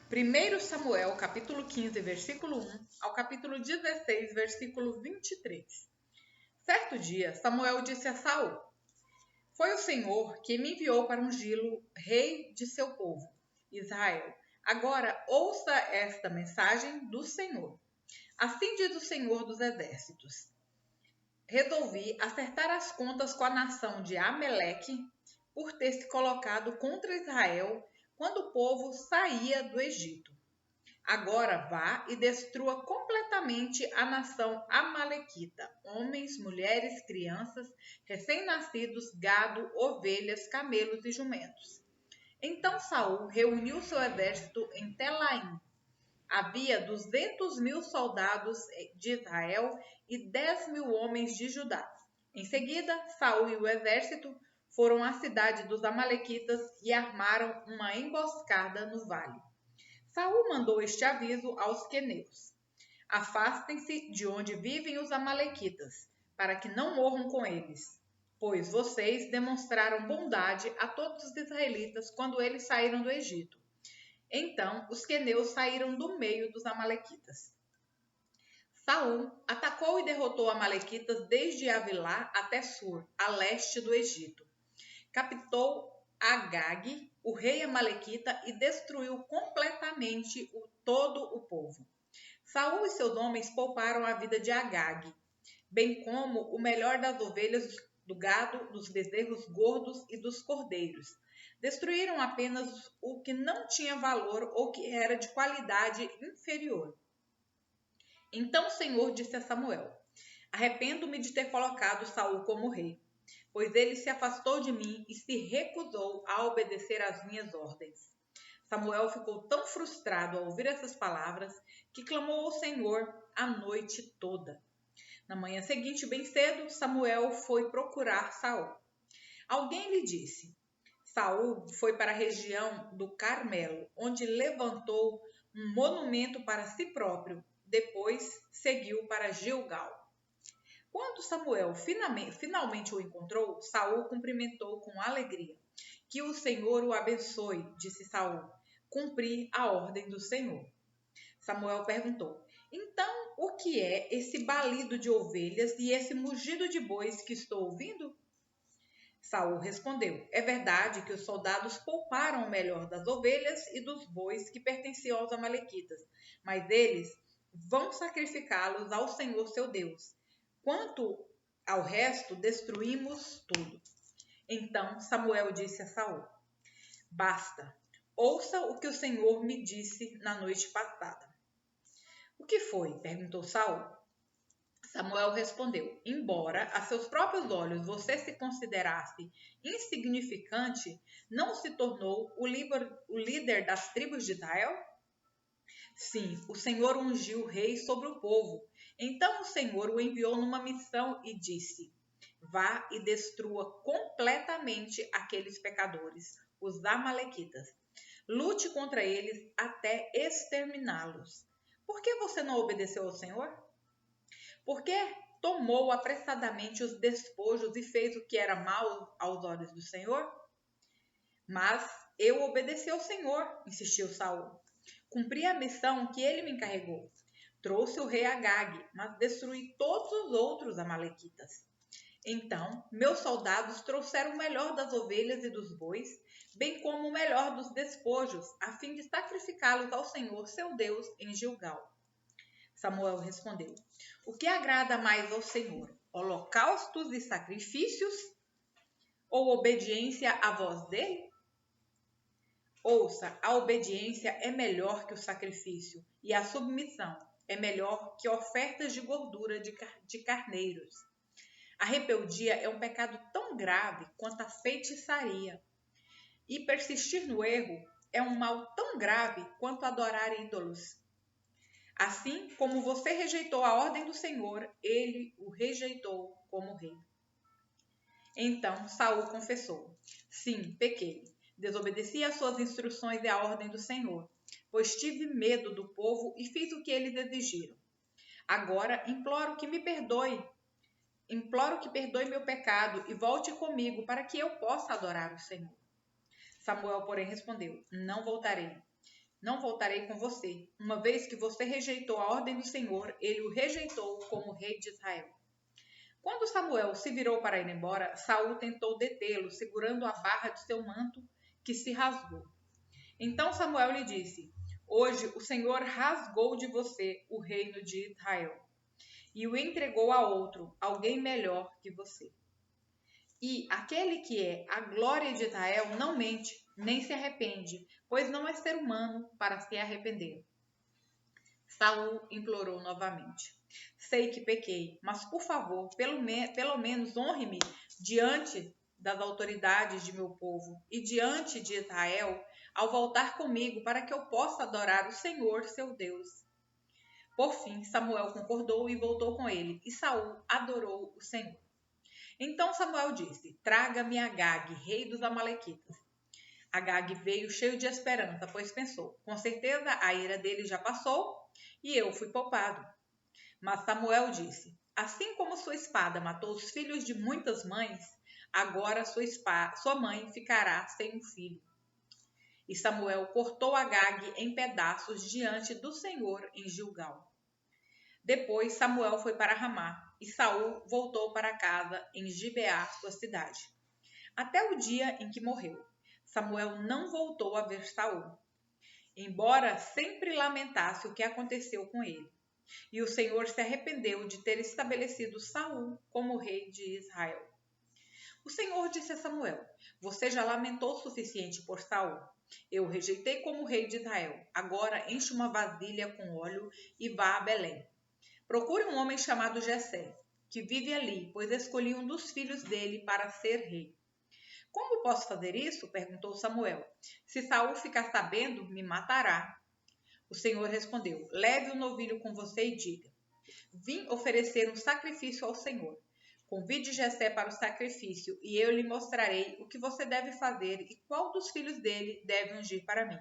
1 Samuel, capítulo 15, versículo 1 ao capítulo 16, versículo 23. Certo dia, Samuel disse a Saul: Foi o Senhor que me enviou para ungí-lo rei de seu povo, Israel. Agora ouça esta mensagem do Senhor. Assim diz o Senhor dos Exércitos: Resolvi acertar as contas com a nação de Ameleque por ter se colocado contra Israel quando o povo saía do Egito. Agora vá e destrua completamente a nação amalequita, homens, mulheres, crianças, recém-nascidos, gado, ovelhas, camelos e jumentos. Então Saul reuniu seu exército em Telaim. Havia 200.000 soldados de Israel e 10.000 homens de Judá. Em seguida, Saul e o exército foram à cidade dos amalequitas e armaram uma emboscada no vale. Saul mandou este aviso aos queneus: Afastem-se de onde vivem os amalequitas, para que não morram com eles, pois vocês demonstraram bondade a todos os israelitas quando eles saíram do Egito. Então os queneus saíram do meio dos amalequitas. Saul atacou e derrotou amalequitas desde Avilá até Sur, a leste do Egito. Capturou Agag, o rei amalequita, e destruiu completamente todo o povo. Saul e seus homens pouparam a vida de Agag, bem como o melhor das ovelhas, do gado, dos bezerros gordos e dos cordeiros. Destruíram apenas o que não tinha valor ou que era de qualidade inferior. Então o Senhor disse a Samuel: Arrependo-me de ter colocado Saul como rei, pois ele se afastou de mim e se recusou a obedecer às minhas ordens. Samuel ficou tão frustrado ao ouvir essas palavras que clamou ao Senhor a noite toda. Na manhã seguinte, bem cedo, Samuel foi procurar Saul. Alguém lhe disse: Saul foi para a região do Carmelo, onde levantou um monumento para si próprio. Depois seguiu para Gilgal. Quando Samuel finalmente o encontrou, Saul cumprimentou com alegria. Que o Senhor o abençoe, disse Saul. Cumpri a ordem do Senhor. Samuel perguntou: Então, o que é esse balido de ovelhas e esse mugido de bois que estou ouvindo? Saul respondeu: É verdade que os soldados pouparam o melhor das ovelhas e dos bois que pertenciam aos amalequitas, mas eles vão sacrificá-los ao Senhor seu Deus. Quanto ao resto, destruímos tudo. Então Samuel disse a Saul: Basta, ouça o que o Senhor me disse na noite passada. O que foi? Perguntou Saul. Samuel respondeu: Embora a seus próprios olhos você se considerasse insignificante, não se tornou o líder das tribos de Israel? Sim, o Senhor ungiu o rei sobre o povo. Então o Senhor o enviou numa missão e disse: Vá e destrua completamente aqueles pecadores, os amalequitas. Lute contra eles até exterminá-los. Por que você não obedeceu ao Senhor? Porque tomou apressadamente os despojos e fez o que era mal aos olhos do Senhor? Mas eu obedeci ao Senhor, insistiu Saul. Cumpri a missão que ele me encarregou. Trouxe o rei Agag, mas destruí todos os outros amalequitas. Então, meus soldados trouxeram o melhor das ovelhas e dos bois, bem como o melhor dos despojos, a fim de sacrificá-los ao Senhor, seu Deus, em Gilgal. Samuel respondeu: O que agrada mais ao Senhor, holocaustos e sacrifícios ou obediência à voz dele? Ouça, a obediência é melhor que o sacrifício, e a submissão é melhor que ofertas de gordura de carneiros. A rebeldia é um pecado tão grave quanto a feitiçaria, e persistir no erro é um mal tão grave quanto adorar ídolos. Assim como você rejeitou a ordem do Senhor, ele o rejeitou como rei. Então Saul confessou: Sim, pequei. Desobedeci às suas instruções e à ordem do Senhor, pois tive medo do povo e fiz o que eles exigiram. Agora imploro que me perdoe. Imploro que perdoe meu pecado e volte comigo para que eu possa adorar o Senhor. Samuel, porém, respondeu: Não voltarei. não voltarei com você. Uma vez que você rejeitou a ordem do Senhor, ele o rejeitou como rei de Israel. Quando Samuel se virou para ir embora, Saul tentou detê-lo, segurando a barra de seu manto, que se rasgou. Então Samuel lhe disse: Hoje o Senhor rasgou de você o reino de Israel e o entregou a outro, alguém melhor que você. E aquele que é a glória de Israel não mente, nem se arrepende, pois não é ser humano para se arrepender. Saul implorou novamente: Sei que pequei, mas por favor, pelo menos honre-me diante das autoridades de meu povo e diante de Israel, ao voltar comigo, para que eu possa adorar o Senhor, seu Deus. Por fim, Samuel concordou e voltou com ele, e Saul adorou o Senhor. Então Samuel disse: Traga-me Agag, rei dos amalequitas. Agag veio cheio de esperança, pois pensou: Com certeza a ira dele já passou e eu fui poupado. Mas Samuel disse: Assim como sua espada matou os filhos de muitas mães, agora sua mãe ficará sem um filho. E Samuel cortou Agag em pedaços diante do Senhor em Gilgal. Depois Samuel foi para Ramá, e Saul voltou para casa em Gibeá, sua cidade. Até o dia em que morreu, Samuel não voltou a ver Saul, embora sempre lamentasse o que aconteceu com ele. E o Senhor se arrependeu de ter estabelecido Saul como rei de Israel. O Senhor disse a Samuel: Você já lamentou o suficiente por Saul. Eu o rejeitei como rei de Israel. Agora enche uma vasilha com óleo e vá a Belém. Procure um homem chamado Jessé, que vive ali, pois escolhi um dos filhos dele para ser rei. Como posso fazer isso? Perguntou Samuel. Se Saul ficar sabendo, me matará. O Senhor respondeu: Leve o novilho com você e diga: Vim oferecer um sacrifício ao Senhor. Convide Jessé para o sacrifício, e eu lhe mostrarei o que você deve fazer e qual dos filhos dele deve ungir para mim.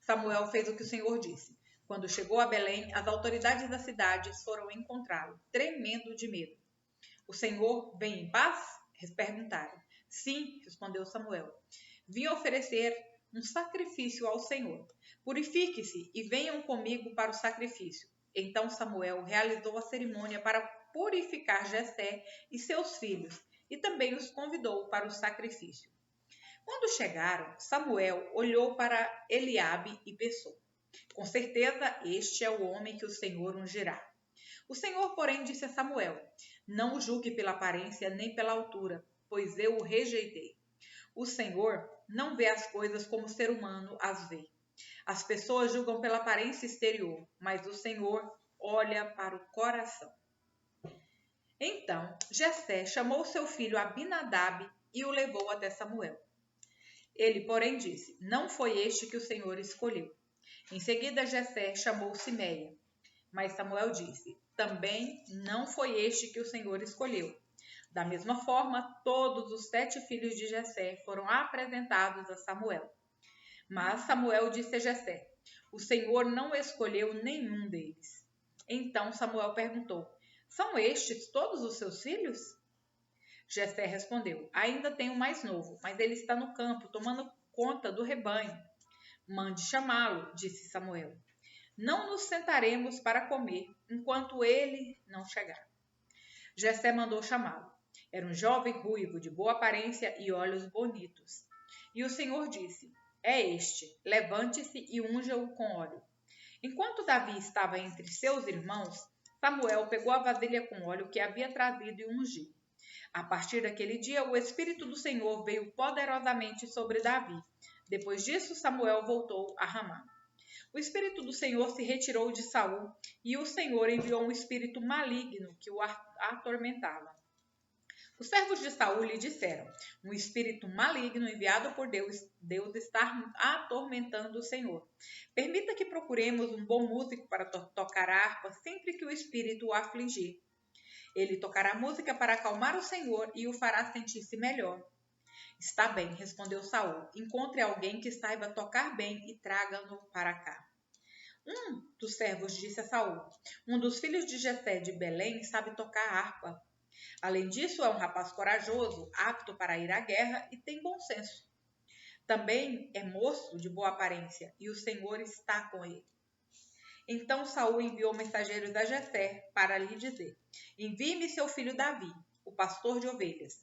Samuel fez o que o Senhor disse. Quando chegou a Belém, as autoridades da cidade foram encontrá-lo, tremendo de medo. O Senhor vem em paz? Perguntaram. Sim, respondeu Samuel. Vim oferecer um sacrifício ao Senhor. Purifique-se e venham comigo para o sacrifício. Então Samuel realizou a cerimônia para purificar Jessé e seus filhos, e também os convidou para o sacrifício. Quando chegaram, Samuel olhou para Eliabe e pensou: Com certeza este é o homem que o Senhor ungirá. O Senhor, porém, disse a Samuel: Não o julgue pela aparência nem pela altura, pois eu o rejeitei. O Senhor não vê as coisas como o ser humano as vê. As pessoas julgam pela aparência exterior, mas o Senhor olha para o coração. Então Jessé chamou seu filho Abinadab e o levou até Samuel. Ele, porém, disse: Não foi este que o Senhor escolheu. Em seguida, Jessé chamou Simeia. Mas Samuel disse: Também não foi este que o Senhor escolheu. Da mesma forma, todos os 7 filhos de Jessé foram apresentados a Samuel. Mas Samuel disse a Jessé: O Senhor não escolheu nenhum deles. Então Samuel perguntou: São estes todos os seus filhos? Jessé respondeu: Ainda tenho o mais novo, mas ele está no campo, tomando conta do rebanho. Mande chamá-lo, disse Samuel. Não nos sentaremos para comer enquanto ele não chegar. Jessé mandou chamá-lo. Era um jovem ruivo, de boa aparência e olhos bonitos. E o Senhor disse: É este, levante-se e unja-o com óleo. Enquanto Davi estava entre seus irmãos, Samuel pegou a vasilha com óleo que havia trazido e ungiu. A partir daquele dia, o Espírito do Senhor veio poderosamente sobre Davi. Depois disso, Samuel voltou a Ramá. O Espírito do Senhor se retirou de Saul, e o Senhor enviou um espírito maligno que o atormentava. Os servos de Saul lhe disseram: Um espírito maligno enviado por Deus está atormentando o Senhor. Permita que procuremos um bom músico para tocar a harpa sempre que o espírito o afligir. Ele tocará música para acalmar o Senhor e o fará sentir-se melhor. Está bem, respondeu Saul. Encontre alguém que saiba tocar bem e traga-no para cá. Um dos servos disse a Saul: Um dos filhos de Jessé de Belém sabe tocar harpa. Além disso, é um rapaz corajoso, apto para ir à guerra e tem bom senso. Também é moço de boa aparência, e o Senhor está com ele. Então Saul enviou mensageiros a Jessé para lhe dizer: envie-me seu filho Davi, o pastor de ovelhas.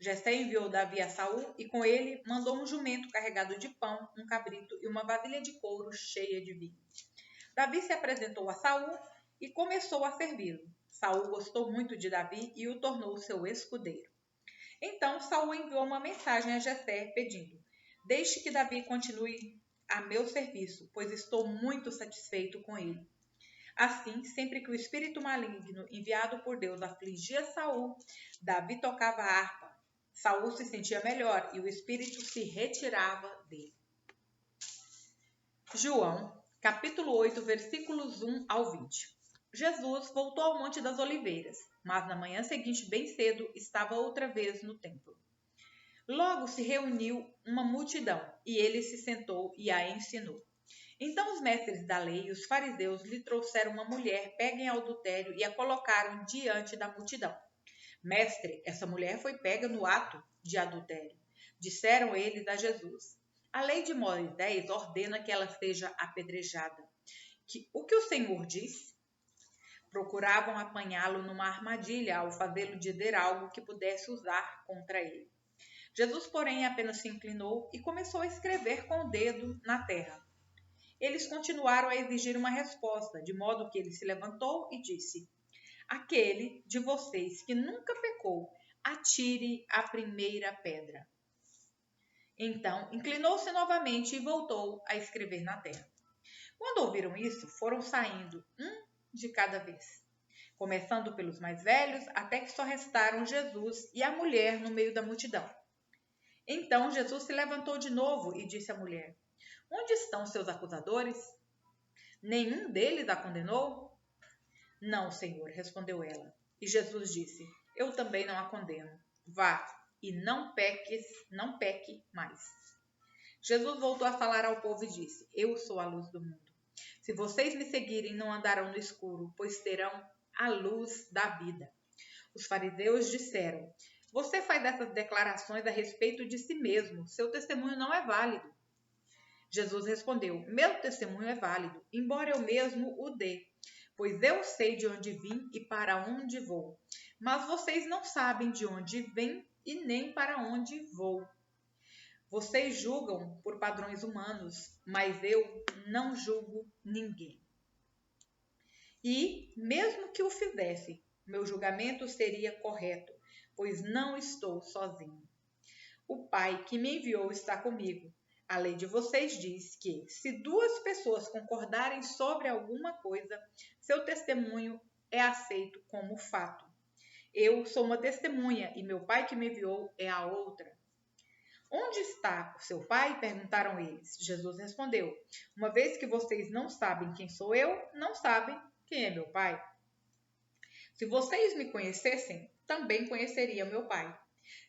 Jessé enviou Davi a Saul e com ele mandou um jumento carregado de pão, um cabrito e uma vasilha de couro cheia de vinho. Davi se apresentou a Saul e começou a servi-lo. Saul gostou muito de Davi e o tornou seu escudeiro. Então Saul enviou uma mensagem a Jessé pedindo: deixe que Davi continue a meu serviço, pois estou muito satisfeito com ele. Assim, sempre que o espírito maligno enviado por Deus afligia Saul, Davi tocava a harpa. Saul se sentia melhor e o espírito se retirava dele. João, capítulo 8, versículos 1 ao 20. Jesus voltou ao Monte das Oliveiras, mas na manhã seguinte, bem cedo, estava outra vez no templo. Logo se reuniu uma multidão, e ele se sentou e a ensinou. Então os mestres da lei e os fariseus lhe trouxeram uma mulher pega em adultério e a colocaram diante da multidão. Mestre, essa mulher foi pega no ato de adultério. Disseram eles a Jesus: a lei de Moisés ordena que ela seja apedrejada. O que o Senhor diz? Procuravam apanhá-lo numa armadilha ao fazê-lo dizer algo que pudesse usar contra ele. Jesus, porém, apenas se inclinou e começou a escrever com o dedo na terra. Eles continuaram a exigir uma resposta, de modo que ele se levantou e disse: aquele de vocês que nunca pecou, atire a primeira pedra. Então, inclinou-se novamente e voltou a escrever na terra. Quando ouviram isso, foram saindo, um de cada vez, começando pelos mais velhos, até que só restaram Jesus e a mulher no meio da multidão. Então Jesus se levantou de novo e disse à mulher: onde estão seus acusadores? Nenhum deles a condenou? Não, Senhor, respondeu ela. E Jesus disse: eu também não a condeno. Vá e não peque mais. Jesus voltou a falar ao povo e disse: eu sou a luz do mundo. Se vocês me seguirem, não andarão no escuro, pois terão a luz da vida. Os fariseus disseram: você faz essas declarações a respeito de si mesmo. Seu testemunho não é válido. Jesus respondeu: meu testemunho é válido, embora eu mesmo o dê, pois eu sei de onde vim e para onde vou. Mas vocês não sabem de onde vêm e nem para onde vou. Vocês julgam por padrões humanos, mas eu não julgo ninguém. E, mesmo que o fizesse, meu julgamento seria correto, pois não estou sozinho. O Pai que me enviou está comigo. A lei de vocês diz que, se duas pessoas concordarem sobre alguma coisa, seu testemunho é aceito como fato. Eu sou uma testemunha e meu Pai que me enviou é a outra. Onde está o seu pai? Perguntaram eles. Jesus respondeu: uma vez que vocês não sabem quem sou eu, não sabem quem é meu pai. Se vocês me conhecessem, também conheceriam meu pai.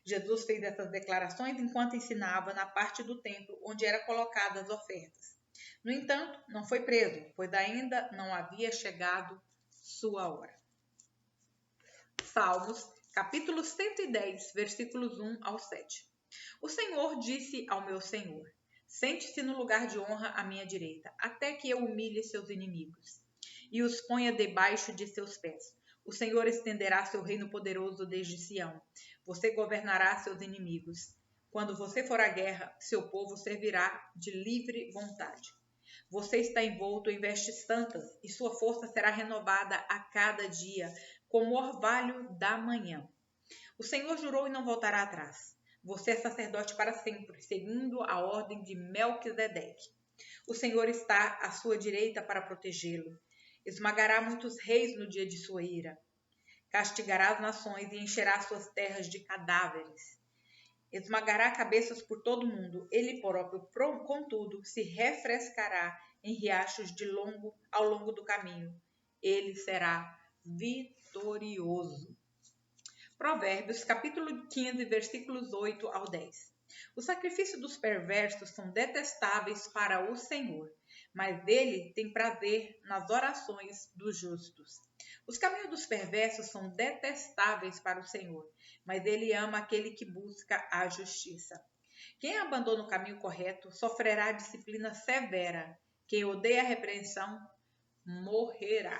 Jesus fez essas declarações enquanto ensinava na parte do templo onde eram colocadas as ofertas. No entanto, não foi preso, pois ainda não havia chegado sua hora. Salmos, capítulo 110, versículos 1 ao 7. O Senhor disse ao meu Senhor: sente-se no lugar de honra à minha direita, até que eu humilhe seus inimigos e os ponha debaixo de seus pés. O Senhor estenderá seu reino poderoso desde Sião. Você governará seus inimigos. Quando você for à guerra, seu povo servirá de livre vontade. Você está envolto em vestes santas e sua força será renovada a cada dia, como o orvalho da manhã. O Senhor jurou e não voltará atrás. Você é sacerdote para sempre, seguindo a ordem de Melquisedeque. O Senhor está à sua direita para protegê-lo. Esmagará muitos reis no dia de sua ira. Castigará as nações e encherá suas terras de cadáveres. Esmagará cabeças por todo o mundo. Ele próprio, contudo, se refrescará em riachos ao longo do caminho. Ele será vitorioso. Provérbios, capítulo 15, versículos 8 ao 10. Os sacrifícios dos perversos são detestáveis para o Senhor, mas ele tem prazer nas orações dos justos. Os caminhos dos perversos são detestáveis para o Senhor, mas ele ama aquele que busca a justiça. Quem abandona o caminho correto sofrerá disciplina severa. Quem odeia a repreensão morrerá.